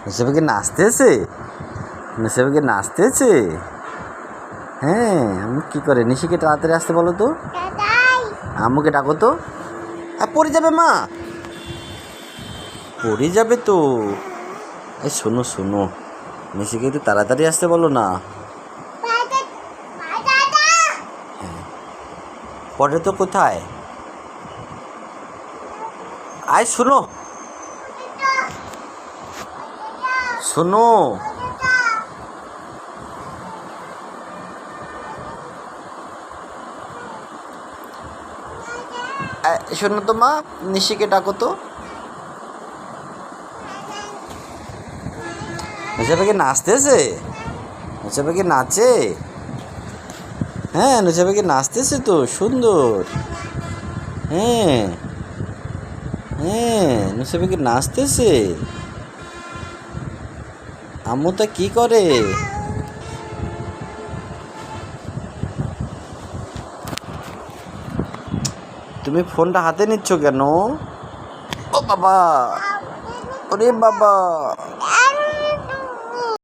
হিসেবে কি নাচতেছে? হিসেবে কি নাচতেছে? হ্যাঁ, আমি কী করে? নিশিকে তাড়াতাড়ি আসতে বলো তো, আম্মুকে ডাকো তো। পড়ে যাবে মা, পড়ে যাবে তো। এই শোনো শোনো, নিশিকে একটু তাড়াতাড়ি আসতে বলো না। পড়ে তো কোথায়? আয় শোনো শোনো, শোনো তো মা, নিশিকে ডাকো তো। নুসাবে কি নাচতেছে? নুসাবে কি নাচে? হ্যাঁ, নুসাবে কি নাচতেছে তো, সুন্দর। হ্যাঁ হ্যাঁ, নুসাবে কি নাচতেছে। আম্মু তা কি করে? তুমি ফোনটা হাতে নিচ্ছ কেন? ও বাবা, ওরে বাবা।